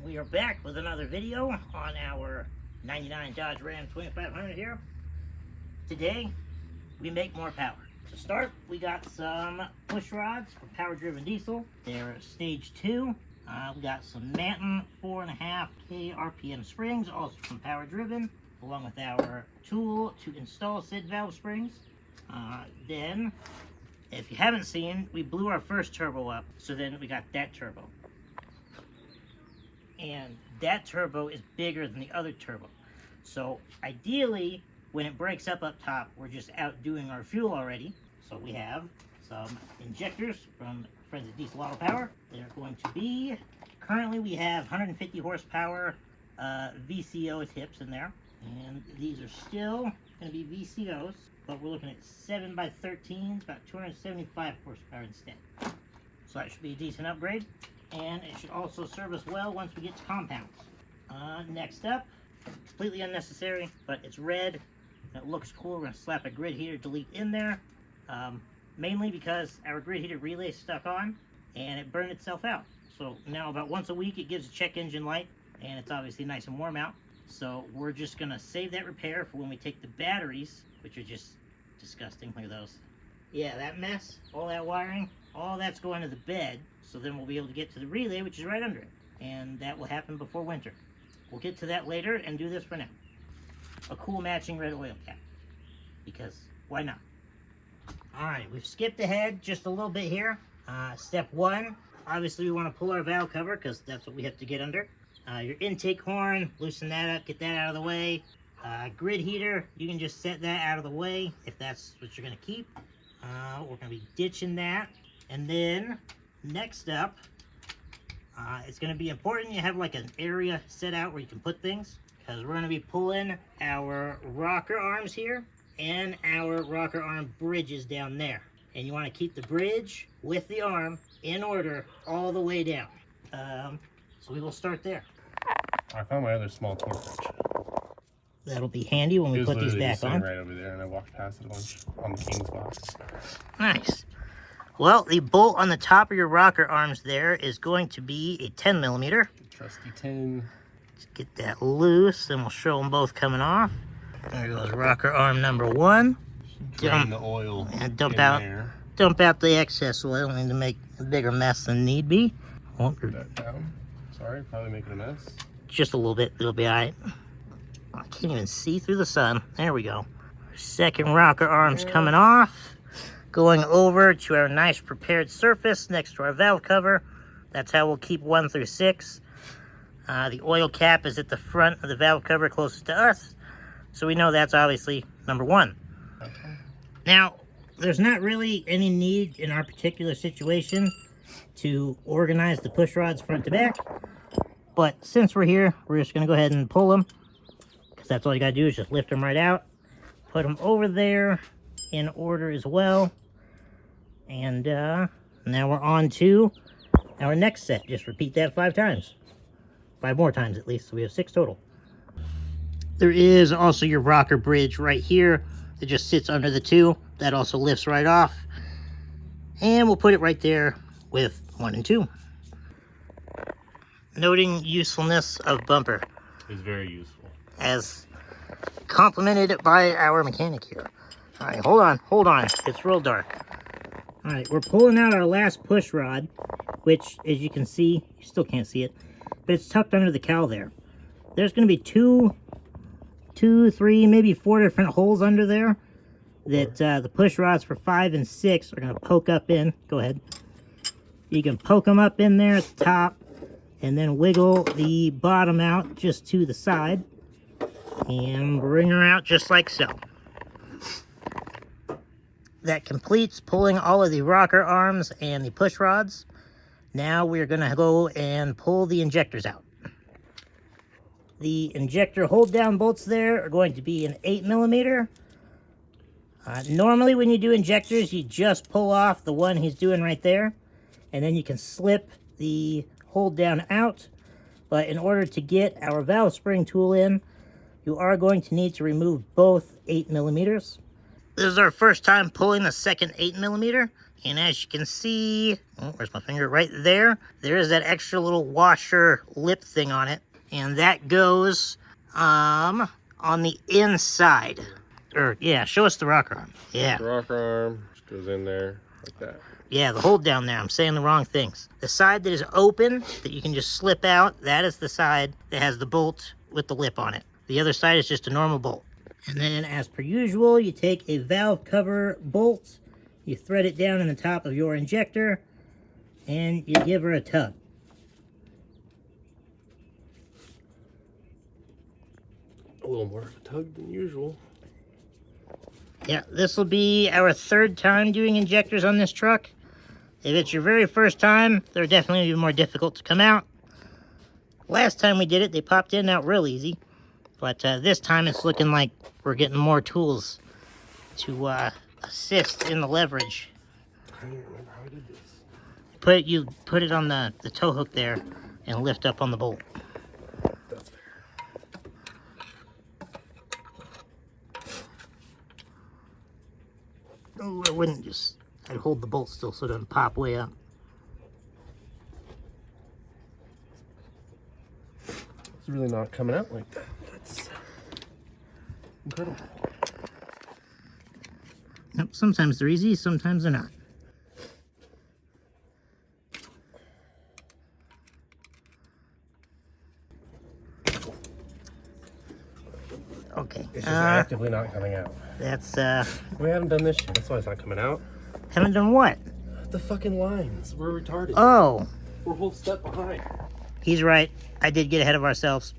We are back with another video on our 99 Dodge Ram 2500 here. Today, we make more power. To start, we got some push rods for power-driven diesel. They're stage 2. We got some Manton 4.5K RPM springs, also from power-driven, along with our tool to install said valve springs. Then, if you haven't seen, we blew our first turbo up, so then we got that turbo. And that turbo is bigger than the other turbo. So ideally, when it breaks up top, we're just outdoing our fuel already. So we have some injectors from friends at Diesel Auto Power. They're going to be, currently we have 150 horsepower VCO tips in there. And these are still going to be VCOs, but we're looking at 7x13s, about 275 horsepower instead. So that should be a decent upgrade. And it should also serve us well once we get to compounds. Next up, completely unnecessary, but it's red. It looks cool. We're going to slap a grid heater delete in there. Mainly because our grid heater relay is stuck on and it burned itself out. So now about once a week it gives a check engine light, and it's obviously nice and warm out. So we're just going to save that repair for when we take the batteries, which are just disgusting. Look at those. Yeah, that mess, all that wiring, all that's going to the bed. So then we'll be able to get to the relay, which is right under it. And that will happen before winter. We'll get to that later and do this for now. A cool matching red oil cap. Because why not? Alright, we've skipped ahead just a little bit here. Step 1, obviously we want to pull our valve cover because that's what we have to get under. Your intake horn, loosen that up, get that out of the way. Grid heater, you can just set that out of the way if that's what you're going to keep. We're going to be ditching that. And then, next up, it's going to be important you have like an area set out where you can put things, because we're going to be pulling our rocker arms here and our rocker arm bridges down there. And you want to keep the bridge with the arm in order all the way down. So we will start there. I found my other small torque wrench. That'll be handy when we put these back on. Right over there, and I walked past it a bunch on the King's box. Nice. Well, the bolt on the top of your rocker arms there is going to be a 10 millimeter. Trusty 10. Let's get that loose, and we'll show them both coming off. There goes rocker arm number 1. Drain the oil and dump out the excess oil and to make a bigger mess than need be. Put that down. Sorry, probably making a mess. Just a little bit, it'll be alright. I can't even see through the sun. There we go. Second rocker arm's coming off. Going over to our nice prepared surface next to our valve cover. That's how we'll keep 1 through 6. The oil cap is at the front of the valve cover closest to us. So we know that's obviously number 1. Okay. Now, there's not really any need in our particular situation to organize the push rods front to back. But since we're here, we're just going to go ahead and pull them. Because that's all you got to do is just lift them right out. Put them over there in order as well. And now we're on to our next set. Just repeat that 5 times. 5 more times at least, so we have 6 total. There is also your rocker bridge right here that just sits under the 2. That also lifts right off. And we'll put it right there with 1 and 2. Noting usefulness of bumper. It's very useful. As complimented by our mechanic here. Alright, hold on. It's real dark. Alright, we're pulling out our last push rod, which, as you can see, you still can't see it, but it's tucked under the cowl there. There's going to be 2, 3, maybe 4 different holes under there that the push rods for 5 and 6 are going to poke up in. Go ahead. You can poke them up in there at the top and then wiggle the bottom out just to the side and bring her out just like so. That completes pulling all of the rocker arms and the push rods. Now we're going to go and pull the injectors out. The injector hold down bolts there are going to be an 8 millimeter. Normally when you do injectors, you just pull off the one he's doing right there, and then you can slip the hold down out. But in order to get our valve spring tool in, you are going to need to remove both 8 millimeters. This is our first time pulling the second 8 millimeter. And as you can see, oh, where's my finger? Right there. There is that extra little washer lip thing on it. And that goes on the inside. Or, yeah, show us the rocker arm. Yeah. The rocker arm just goes in there like that. Yeah, the hold down there. I'm saying the wrong things. The side that is open, that you can just slip out, that is the side that has the bolt with the lip on it. The other side is just a normal bolt. And then, as per usual, you take a valve cover bolt, you thread it down in the top of your injector, and you give her a tug. A little more of a tug than usual. Yeah, this will be our third time doing injectors on this truck. If it's your very first time, they're definitely more difficult to come out. Last time we did it, they popped in and out real easy. But this time it's looking like we're getting more tools to assist in the leverage. I don't remember how I did this. You put it on the tow hook there and lift up on the bolt. That's fair. Oh, I wouldn't just... I'd hold the bolt still so it doesn't pop way up. It's really not coming out like that. That's incredible. Nope, sometimes they're easy, sometimes they're not. Okay. It's just actively not coming out. That's, We haven't done this yet. That's why it's not coming out. haven't done what? The fucking lines. We're retarded. Oh, We're a whole step behind. he's right. I did get ahead of ourselves.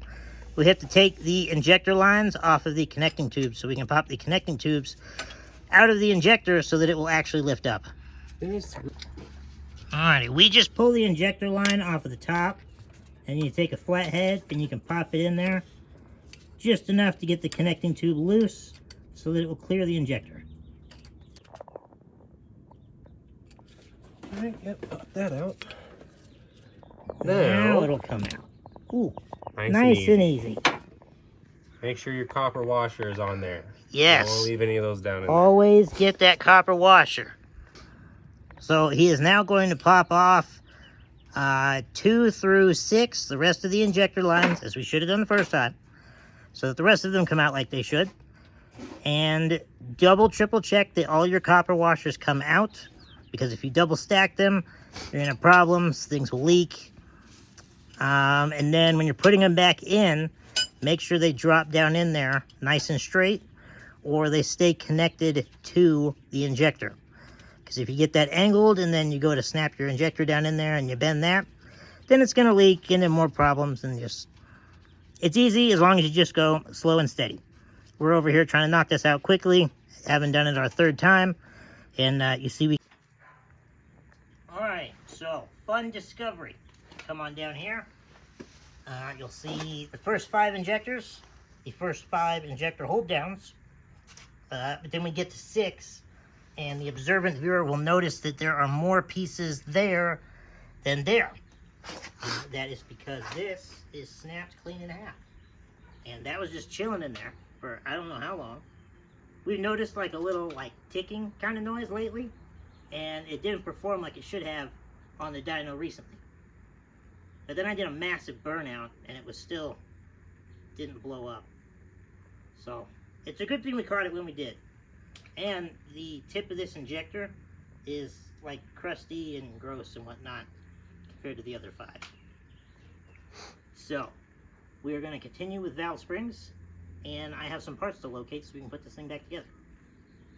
We have to take the injector lines off of the connecting tubes so we can pop the connecting tubes out of the injector so that it will actually lift up. Alrighty, we just pull the injector line off of the top, and you take a flathead and you can pop it in there just enough to get the connecting tube loose so that it will clear the injector. Alright, yep, pop that out. Now it'll come out. Ooh, nice and easy. Make sure your copper washer is on there. Yes. Don't leave any of those down in there. Always get that copper washer. So he is now going to pop off 2 through 6, the rest of the injector lines, as we should have done the first time, so that the rest of them come out like they should. And double, triple check that all your copper washers come out, because if you double stack them, you're gonna have problems, things will leak. And then when you're putting them back in, make sure they drop down in there nice and straight, or they stay connected to the injector. Because if you get that angled and then you go to snap your injector down in there and you bend that, then it's going to leak into more problems. And just, it's easy as long as you just go slow and steady. We're over here trying to knock this out quickly. Haven't done it our third time. And you see we... Alright, so fun discovery. Come on down here. You'll see the first 5 injectors, the first 5 injector hold downs. But then we get to 6, and the observant viewer will notice that there are more pieces there than there. That is because this is snapped clean in half. And that was just chilling in there for I don't know how long. We've noticed like a little like ticking kind of noise lately, and it didn't perform like it should have on the dyno recently. But then I did a massive burnout, and it was still didn't blow up. So it's a good thing we caught it when we did. And the tip of this injector is like crusty and gross and whatnot compared to the other 5. So we are going to continue with valve springs, and I have some parts to locate so we can put this thing back together.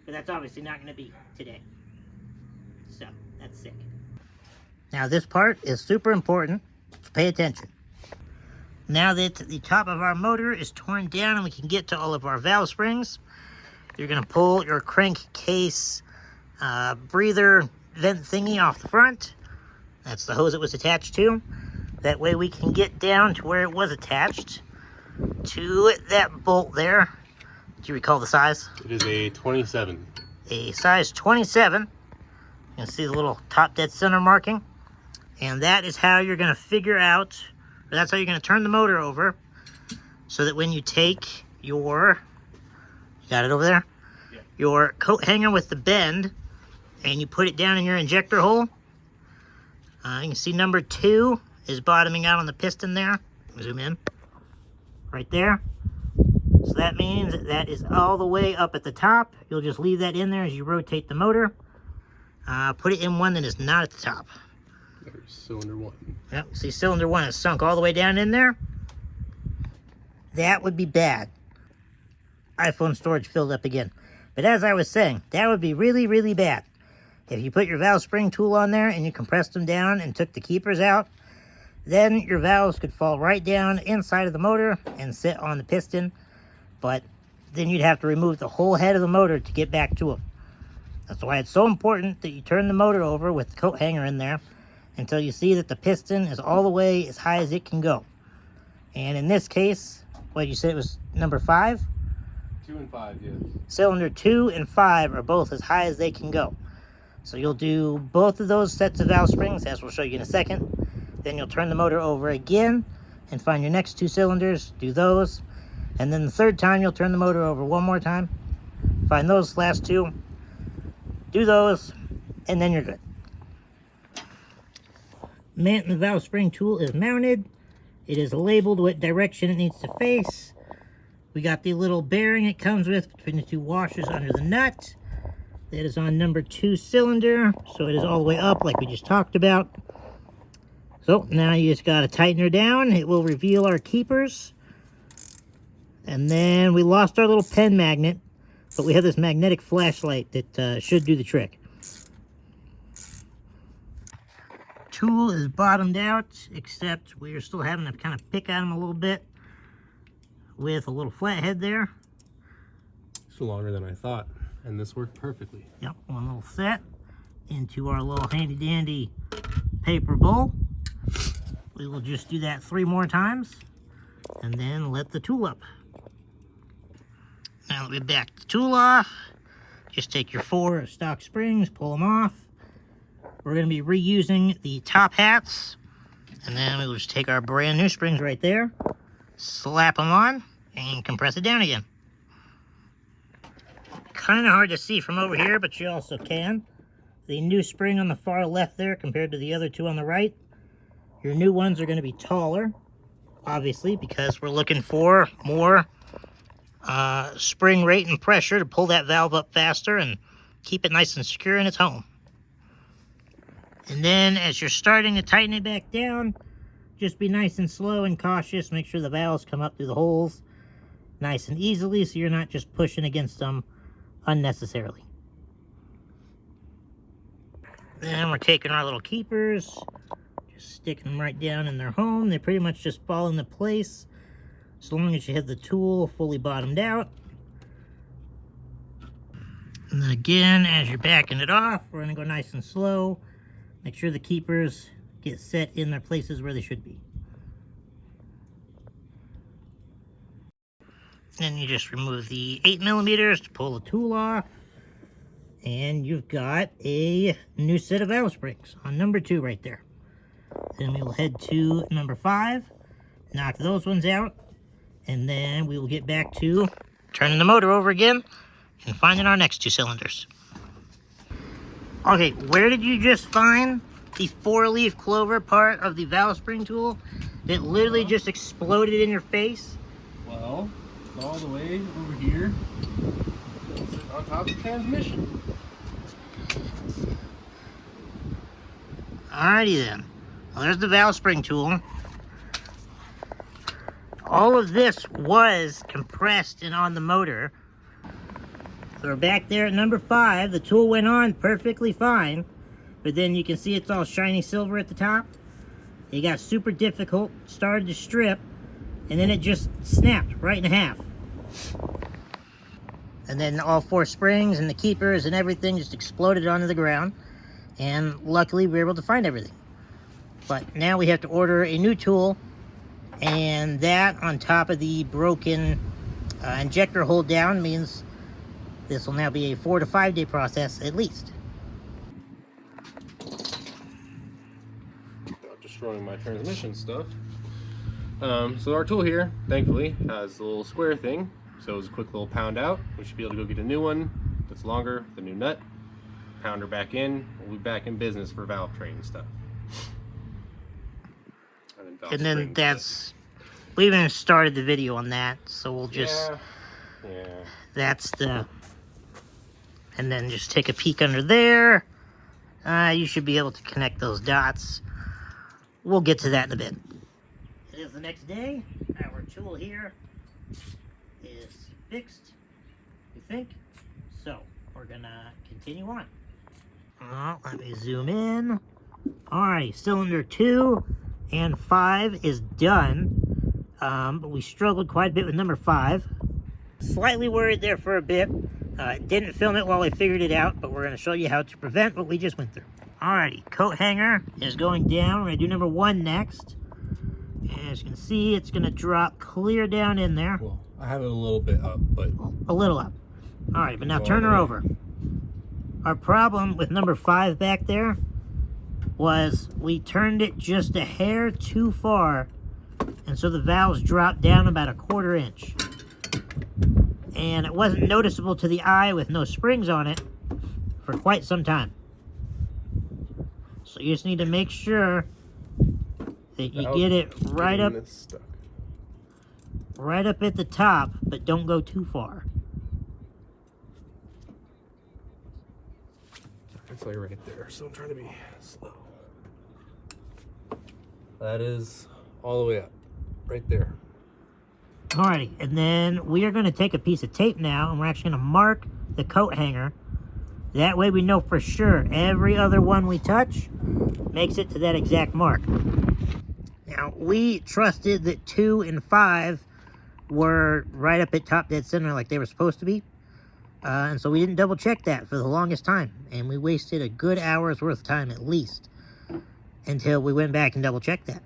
But that's obviously not going to be today. So that's sick. Now this part is super important. Pay attention. Now that the top of our motor is torn down and we can get to all of our valve springs, you're going to pull your crankcase breather vent thingy off the front. That's the hose it was attached to. That way we can get down to where it was attached to that bolt there. Do you recall the size? It is a 27. A size 27. You can see the little top dead center marking. And that is how you're going to figure out, or that's how you're going to turn the motor over, so that when you take your, you got it over there? Yeah. Your coat hanger with the bend, and you put it down in your injector hole. You can see number 2 is bottoming out on the piston there. Zoom in. Right there. So that means that is all the way up at the top. You'll just leave that in there as you rotate the motor. Put it in one that is not at the top. There's cylinder 1. Yep, see cylinder 1 is sunk all the way down in there. That would be bad. iPhone storage filled up again. But as I was saying, that would be really, really bad. If you put your valve spring tool on there and you compressed them down and took the keepers out, then your valves could fall right down inside of the motor and sit on the piston. But then you'd have to remove the whole head of the motor to get back to them. That's why it's so important that you turn the motor over with the coat hanger in there until you see that the piston is all the way as high as it can go. And in this case, what you said it was number 5? 2 and 5, yes. Cylinder 2 and 5 are both as high as they can go. So you'll do both of those sets of valve springs, as we'll show you in a second. Then you'll turn the motor over again and find your next 2 cylinders, do those. And then the third time, you'll turn the motor over one more time, find those last 2, do those, and then you're good. Mount the valve spring tool is mounted. It is labeled what direction it needs to face. We got the little bearing it comes with between the 2 washers under the nut. That is on number 2 cylinder, so it is all the way up like we just talked about. So now you just got to tighten her down. It will reveal our keepers. And then we lost our little pen magnet, but we have this magnetic flashlight that should do the trick. Tool is bottomed out, except we are still having to kind of pick at them a little bit with a little flathead there. It's longer than I thought, and this worked perfectly. Yep, one little set into our little handy dandy paper bowl. We will just do that 3 more times and then let the tool up. Now that we back the tool off, just take your 4 stock springs, pull them off. We're going to be reusing the top hats, and then we will just take our brand new springs right there, slap them on, and compress it down again. Kind of hard to see from over here, but you also can. The new spring on the far left there compared to the other 2 on the right. Your new ones are going to be taller, obviously, because we're looking for more spring rate and pressure to pull that valve up faster and keep it nice and secure in its home. And then as you're starting to tighten it back down, just be nice and slow and cautious. Make sure the valves come up through the holes nice and easily so you're not just pushing against them unnecessarily. Then we're taking our little keepers, just sticking them right down in their home. They pretty much just fall into place as long as you have the tool fully bottomed out. And then again, as you're backing it off, we're going to go nice and slow. Make sure the keepers get set in their places where they should be. Then you just remove the 8mm to pull the tool off. And you've got a new set of valve springs on number 2 right there. Then we will head to number 5, knock those ones out, and then we will get back to turning the motor over again and finding our next 2 cylinders. Okay, where did you just find the 4-leaf clover part of the valve spring tool that literally just exploded in your face? Well, it's all the way over here. It's on top of the transmission. Alrighty then. Well, there's the valve spring tool. All of this was compressed and on the motor. So we're back there at number 5. The tool went on perfectly fine, but then you can see it's all shiny silver at the top. It got super difficult, started to strip, and then it just snapped right in half. And then all 4 springs and the keepers and everything just exploded onto the ground. And luckily we were able to find everything. But now we have to order a new tool, and that on top of the broken injector hold down means this will now be a 4 to 5 day process at least. Not destroying my transmission stuff. So our tool here, thankfully, has a little square thing. So it's a quick little pound out. We should be able to go get a new one that's longer, the new nut. pounder back in. We'll be back in business for valve train stuff. And then that's, we haven't even started the video on that, so we'll just, yeah. That's the, and then just take a peek under there. You should be able to connect those dots. We'll get to that in a bit. It is the next day. Our tool here is fixed, we think. So, we're gonna continue on. Let me zoom in. Alright, cylinder 2 and 5 is done. But we struggled quite a bit with number 5. Slightly worried there for a bit. Didn't film it while I figured it out, but we're going to show you how to prevent what we just went through. Alrighty, coat hanger is going down. We're going to do number 1 next. And as you can see, it's going to drop clear down in there. Well, I have it a little bit up, but... A little up. Alright, but now turn her over. Our problem with number 5 back there was we turned it just a hair too far, and so the valves dropped down about a 1/4 inch. And it wasn't noticeable to the eye with no springs on it for quite some time. So you just need to make sure that you get it right up at the top, but don't go too far. It's like right there, so I'm trying to be slow. That is all the way up, right there. Alrighty, and then we are going to take a piece of tape now, and we're actually going to mark the coat hanger. That way we know for sure every other one we touch makes it to that exact mark. Now, we trusted that 2 and 5 were right up at top dead center like they were supposed to be. And so we didn't double check that for the longest time. And we wasted a good hour's worth of time at least until we went back and double checked that.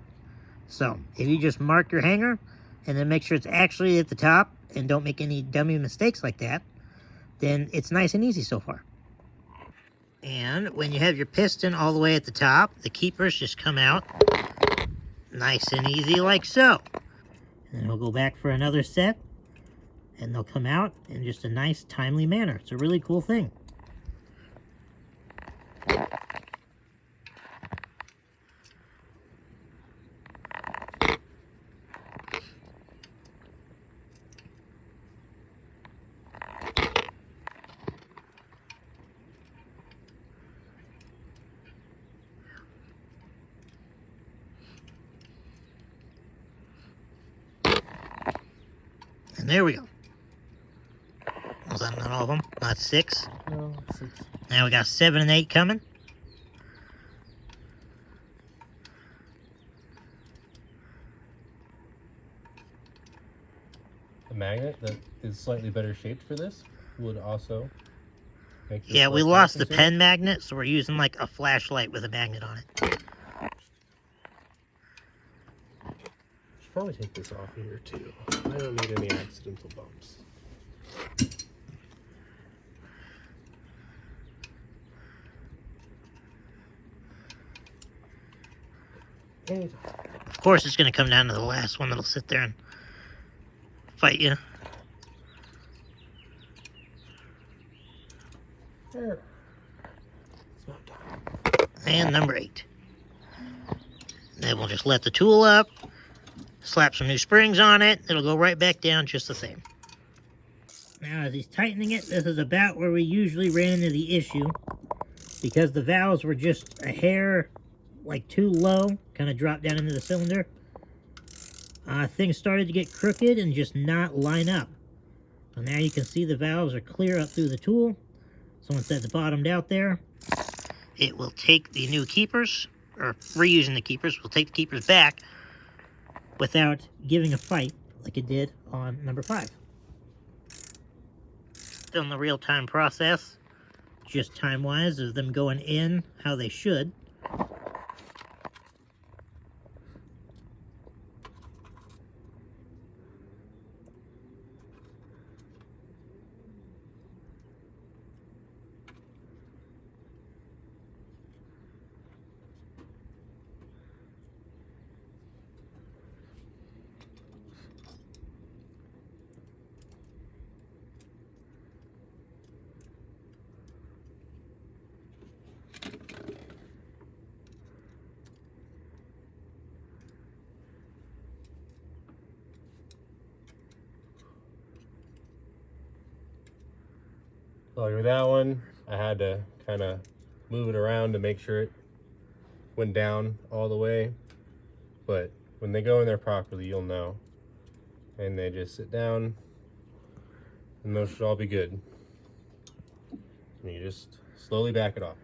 So, if you just mark your hanger and then make sure it's actually at the top and don't make any dummy mistakes like that, then it's nice and easy so far. And when you have your piston all the way at the top, the keepers just come out nice and easy like so. And then we'll go back for another set, and they'll come out in just a nice, timely manner. It's a really cool thing. And there we go. Was that not all of them? Not 6? No, 6. Now we got 7 and 8 coming. The magnet that is slightly better shaped for this would also make this. Yeah, we lost the pen magnet, so we're using like a flashlight with a magnet on it. Should probably take this off of here too. I don't need any accidental bumps. Of course, it's going to come down to the last one that'll sit there and fight you. There. It's about time. And number 8. Then we'll just let the tool up, slap some new springs on it. It'll go right back down just the same. Now, as he's tightening it, this is about where we usually ran into the issue, because the valves were just a hair like too low, kind of dropped down into the cylinder. Things started to get crooked and just not line up. So now you can see the valves are clear up through the tool. So once that's bottomed out there, it will take the new keepers, or reusing the keepers, we'll take the keepers back without giving a fight like it did on number 5. Still in the real-time process, just time-wise of them going in how they should. So like with that one, I had to kind of move it around to make sure it went down all the way. But when they go in there properly, you'll know. And they just sit down, and those should all be good. And you just slowly back it off.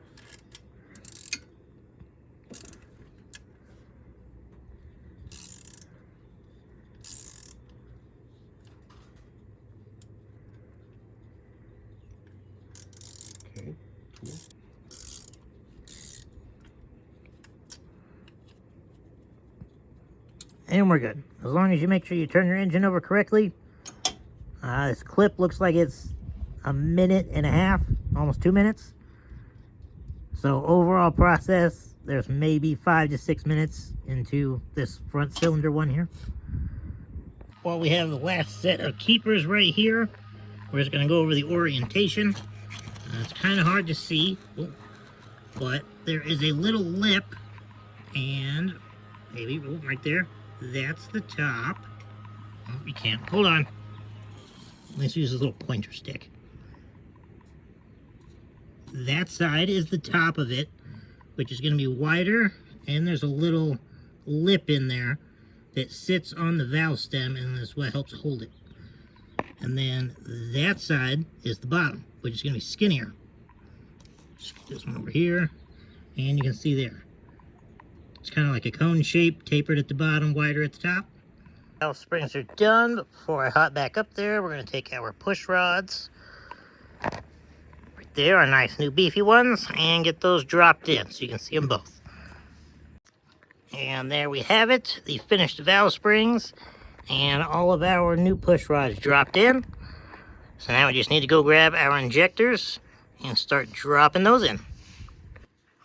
Okay, cool. And we're good. As long as you make sure you turn your engine over correctly. This clip looks like it's 1.5 minutes, almost 2 minutes. So overall process, there's maybe 5 to 6 minutes into this front cylinder one here. Well, we have the last set of keepers right here. We're just going to go over the orientation. It's kind of hard to see, but there is a little lip, and maybe right there. That's the top. Oh, you can't. Hold on. Let's use this little pointer stick. That side is the top of it, which is going to be wider, and there's a little lip in there that sits on the valve stem, and that's what helps hold it. And then that side is the bottom, which is going to be skinnier. Just get this one over here, and you can see there. It's kind of like a cone shape, tapered at the bottom, wider at the top. Valve springs are done. Before I hop back up there, we're going to take our push rods. Right there, our nice new beefy ones, and get those dropped in so you can see them both. And there we have it, the finished valve springs, and all of our new push rods dropped in. So now we just need to go grab our injectors and start dropping those in.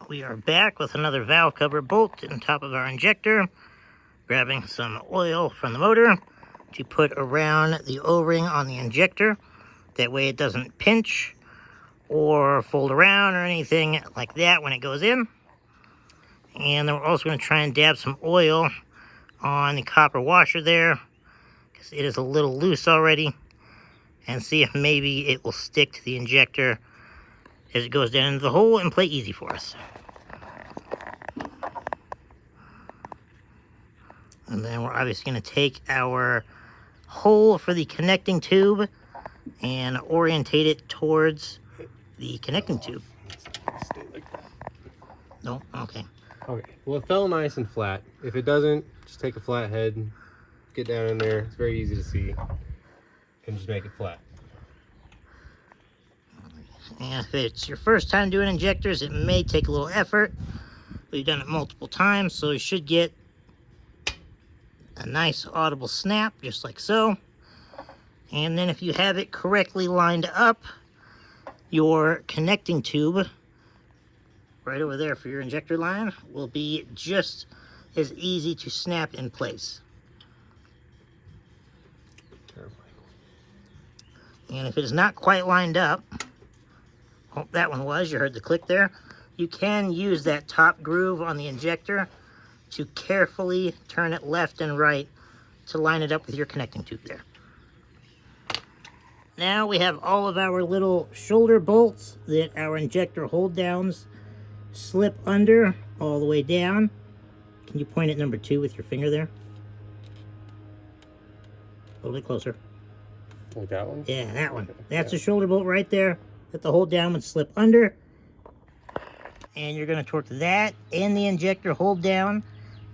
We are back with another valve cover bolt on top of our injector, grabbing some oil from the motor to put around the O-ring on the injector. That way it doesn't pinch or fold around or anything like that when it goes in. And then we're also going to try and dab some oil on the copper washer there, because it is a little loose already, and see if maybe it will stick to the injector as it goes down into the hole and play easy for us. And then we're obviously going to take our hole for the connecting tube and orientate it towards the connecting tube. Stay like that. No? Okay. Okay, well it fell nice and flat. If it doesn't, just take a flat head, get down in there. It's very easy to see. And just make it flat. And if it's your first time doing injectors, it may take a little effort. We've done it multiple times, so you should get a nice audible snap, just like so. And then if you have it correctly lined up, your connecting tube, right over there for your injector line, will be just as easy to snap in place. And if it is not quite lined up, oh, that one was, you heard the click there, you can use that top groove on the injector to carefully turn it left and right to line it up with your connecting tube there. Now we have all of our little shoulder bolts that our injector hold downs slip under all the way down. Can you point at number 2 with your finger there? A little bit closer. Like that one? Yeah, that one. Okay. That's a shoulder bolt right there that the hold down would slip under. And you're going to torque that and the injector hold down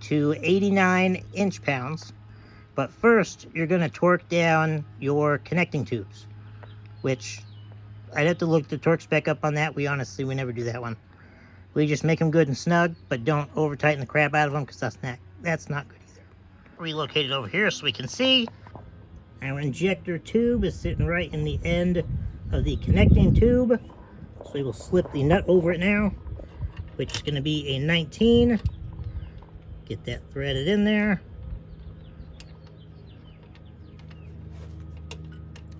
to 89 inch-pounds. But first, you're going to torque down your connecting tubes, which I'd have to look the torque spec up on that. We never do that one. We just make them good and snug, but don't over tighten the crap out of them, because that's not good either. Relocate it over here so we can see. Our injector tube is sitting right in the end of the connecting tube. So we will slip the nut over it now, which is going to be a 19. Get that threaded in there.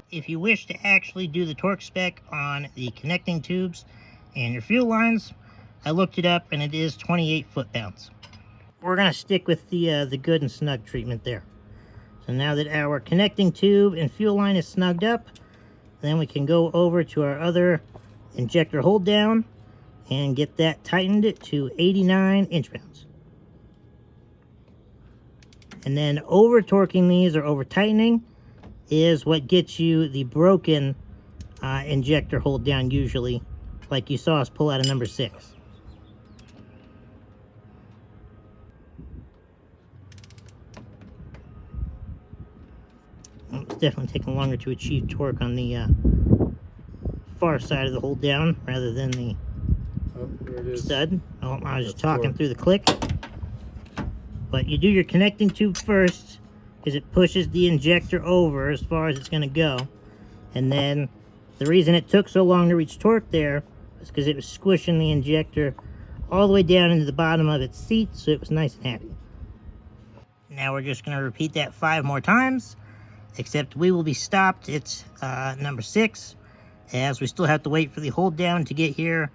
If you wish to actually do the torque spec on the connecting tubes and your fuel lines, I looked it up and it is 28 foot-pounds. We're going to stick with the good and snug treatment there. So now that our connecting tube and fuel line is snugged up, Then we can go over to our other injector hold down and get that tightened to 89 inch-pounds. And then over torquing these, or over tightening, is what gets you the broken injector hold down usually, like you saw us pull out of number 6. It's definitely taking longer to achieve torque on the far side of the hold down rather than the stud. Oh, I was just talking through the click. But you do your connecting tube first, because it pushes the injector over as far as it's going to go. And then the reason it took so long to reach torque there was because it was squishing the injector all the way down into the bottom of its seat, so it was nice and happy. Now we're just going to repeat that 5 more times, except we will be stopped at number 6, as we still have to wait for the hold down to get here.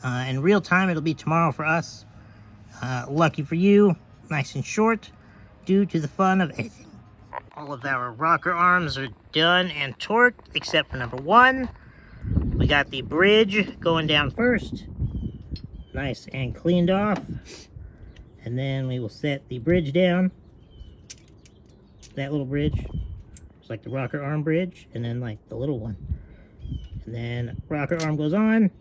In real time, it'll be tomorrow for us. Lucky for you, nice and short, due to the fun of editing. All of our rocker arms are done and torqued, except for number 1. We got the bridge going down first, nice and cleaned off. And then we will set the bridge down, that little bridge. It's like the rocker arm bridge, and then like the little one. And then rocker arm goes on.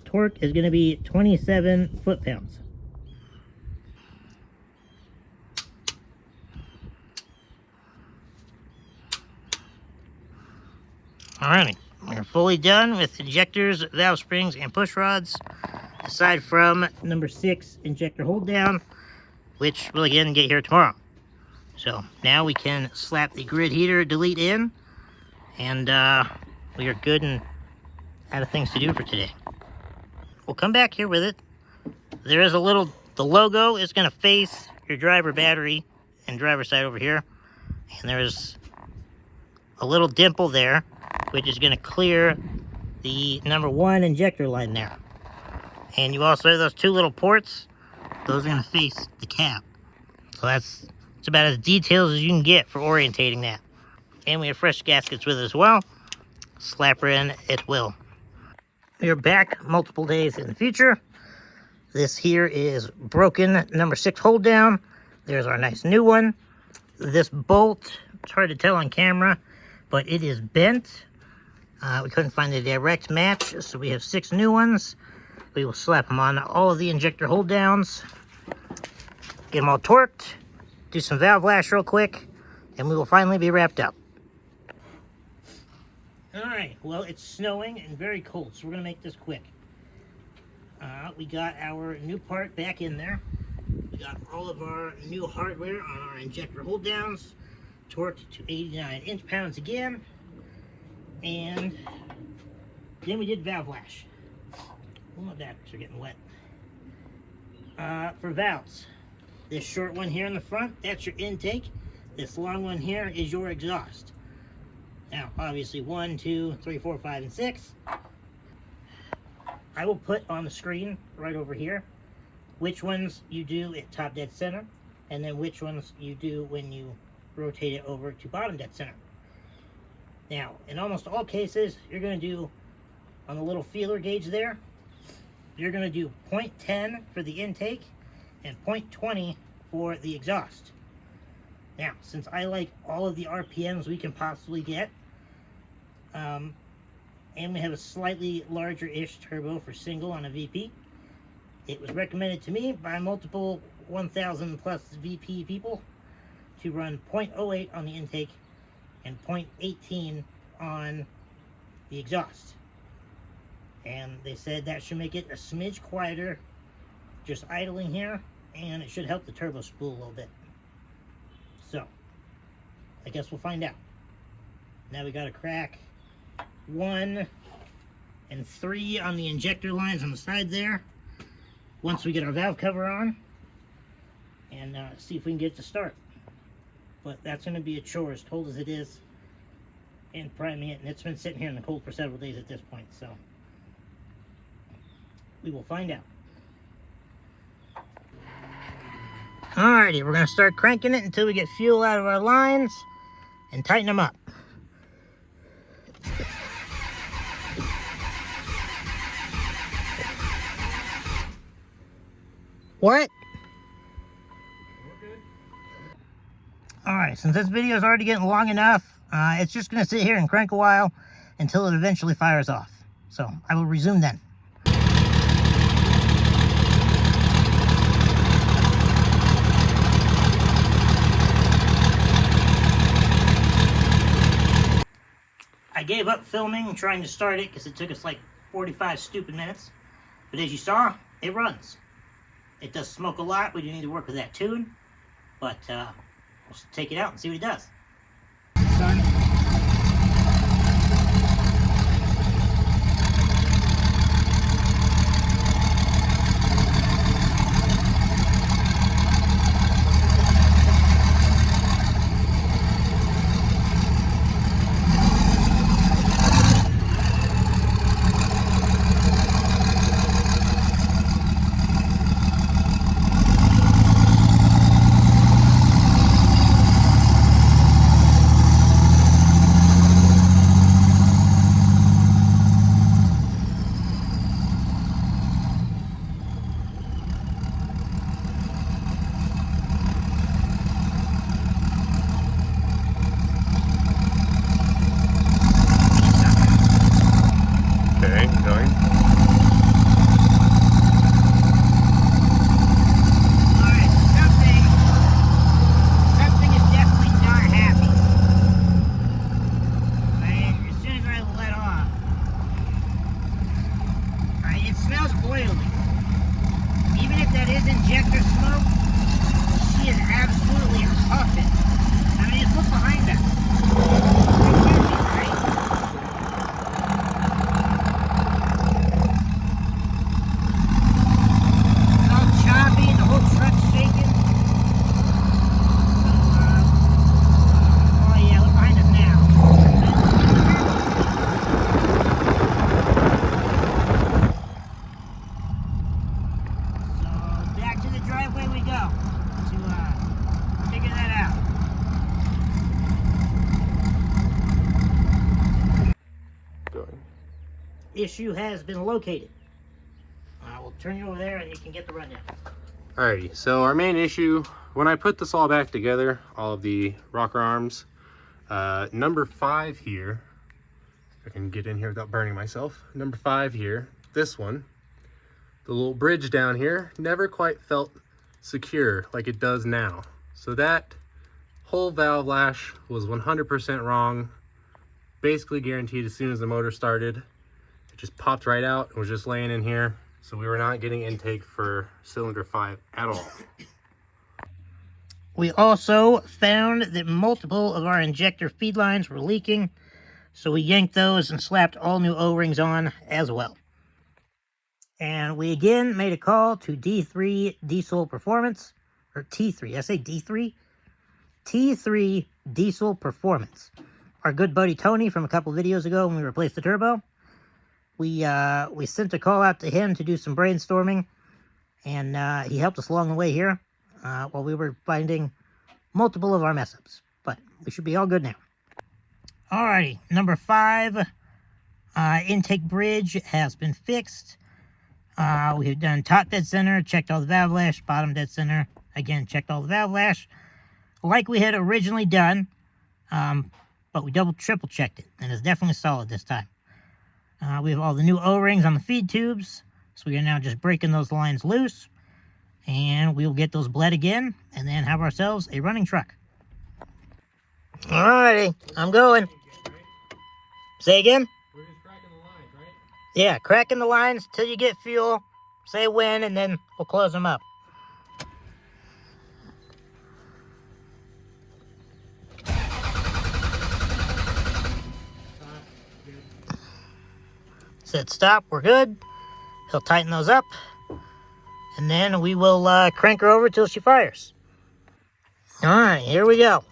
Torque is going to be 27 foot-pounds. Alrighty, we're fully done with injectors, valve springs, and push rods, aside from number 6 injector hold down, which will again get here tomorrow. So now we can slap the grid heater delete in, and we are good and out of things to do for today. We'll come back here with it. There is a little, the logo is going to face your driver battery and driver side over here, and there's a little dimple there, which is going to clear the number 1 injector line there. And you also have those 2 little ports. Those are going to face the cab. So that's about as detailed as you can get for orientating that. And we have fresh gaskets with it as well. Slap her in at will. We are back multiple days in the future. This here is broken number 6 hold down. There's our nice new one. This bolt, it's hard to tell on camera, but it is bent. We couldn't find a direct match, so we have 6 new ones. We will slap them on all of the injector hold downs, get them all torqued, do some valve lash real quick, and we will finally be wrapped up. Alright, well, it's snowing and very cold, so we're going to make this quick. We got our new part back in there. We got all of our new hardware on our injector hold downs, torqued to 89 inch-pounds again. And then we did valve lash. Oh, my batteries are getting wet. For valves, this short one here in the front, that's your intake. This long one here is your exhaust. Now, obviously 1, 2, 3, 4, 5, and 6. I will put on the screen right over here which ones you do at top dead center, and then which ones you do when you rotate it over to bottom dead center. Now, in almost all cases, you're going to do, on the little feeler gauge there, you're going to do 0.10 for the intake and 0.20 for the exhaust. Now, since I like all of the RPMs we can possibly get, and we have a slightly larger-ish turbo for single on a VP, it was recommended to me by multiple 1,000 plus VP people to run 0.08 on the intake and 0.18 on the exhaust. And they said that should make it a smidge quieter, just idling here, and it should help the turbo spool a little bit. So, I guess we'll find out. Now we got to crack 1 and 3 on the injector lines on the side there, once we get our valve cover on, and see if we can get it to start. But that's going to be a chore, as cold as it is, and priming it, and it's been sitting here in the cold for several days at this point, so we will find out. Alrighty, we're going to start cranking it until we get fuel out of our lines and tighten them up. What? Alright, since this video is already getting long enough, it's just going to sit here and crank a while until it eventually fires off. So, I will resume then. I gave up filming and trying to start it because it took us like 45 stupid minutes. But as you saw, it runs. It does smoke a lot. We do need to work with that tune. But, we'll take it out and see what it does. Even if that is injector smoke, she is absolutely huffing. I mean, just look behind us. Right? It's all choppy, the whole truck's shaking. Oh yeah, look behind us now. Driveway we go to figure that out. Going. Issue has been located. We'll turn you over there and you can get the rundown. Alrighty, so our main issue, when I put this all back together, all of the rocker arms, number 5 here, if I can get in here without burning myself, number 5 here, this one, the little bridge down here never quite felt secure like it does now. So that whole valve lash was 100% wrong. Basically guaranteed as soon as the motor started, it just popped right out and was just laying in here. So we were not getting intake for cylinder 5 at all. We also found that multiple of our injector feed lines were leaking. So we yanked those and slapped all new O-rings on as well. And we again made a call to D3 Diesel Performance, or T3, did I say D3? T3 Diesel Performance. Our good buddy Tony from a couple videos ago when we replaced the turbo. We sent a call out to him to do some brainstorming, and he helped us along the way here while we were finding multiple of our mess-ups. But we should be all good now. Alrighty, number 5, intake bridge has been fixed. We've done top dead center, checked all the valve lash, bottom dead center, again, checked all the valve lash, like we had originally done, but we triple checked it, and it's definitely solid this time. We have all the new O-rings on the feed tubes, so we are now just breaking those lines loose, and we'll get those bled again, and then have ourselves a running truck. Alrighty, I'm going. Say again? Yeah, cracking the lines till you get fuel, say when, and then we'll close them up. Said stop, we're good. He'll tighten those up, and then we will crank her over till she fires. Alright, here we go.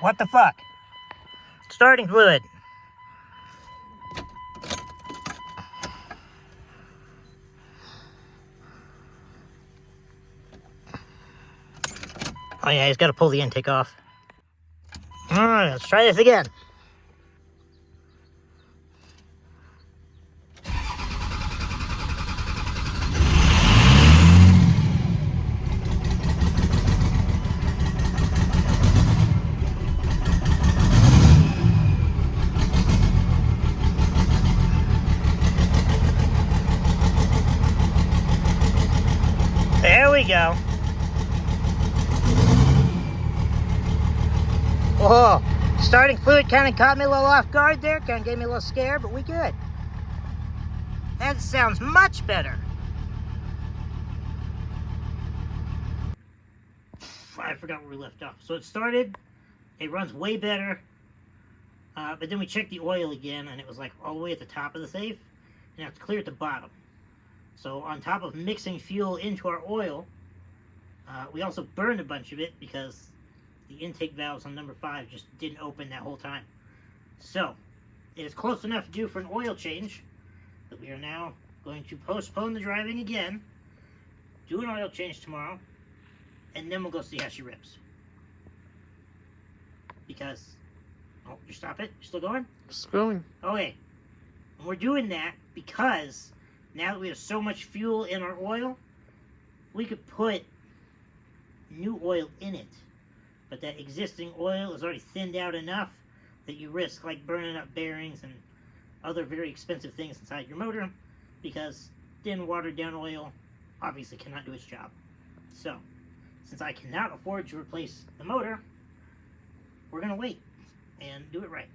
What the fuck? Starting fluid. Oh yeah, he's got to pull the intake off. Alright, let's try this again. There we go. Whoa, starting fluid kind of caught me a little off guard there, kind of gave me a little scare, but we good. That sounds much better. I forgot where we left off. So it started, it runs way better, but then we checked the oil again, and it was like all the way at the top of the safe, and now it's clear at the bottom. So on top of mixing fuel into our oil, we also burned a bunch of it because the intake valves on number 5 just didn't open that whole time. So it is close enough to do for an oil change that we are now going to postpone the driving again, do an oil change tomorrow, and then we'll go see how she rips. Because, oh, you stop it? You still going? Just going. Okay. And we're doing that because now that we have so much fuel in our oil, we could put new oil in it. But that existing oil is already thinned out enough that you risk like burning up bearings and other very expensive things inside your motor, because thin, watered down oil obviously cannot do its job. So, since I cannot afford to replace the motor, we're going to wait and do it right.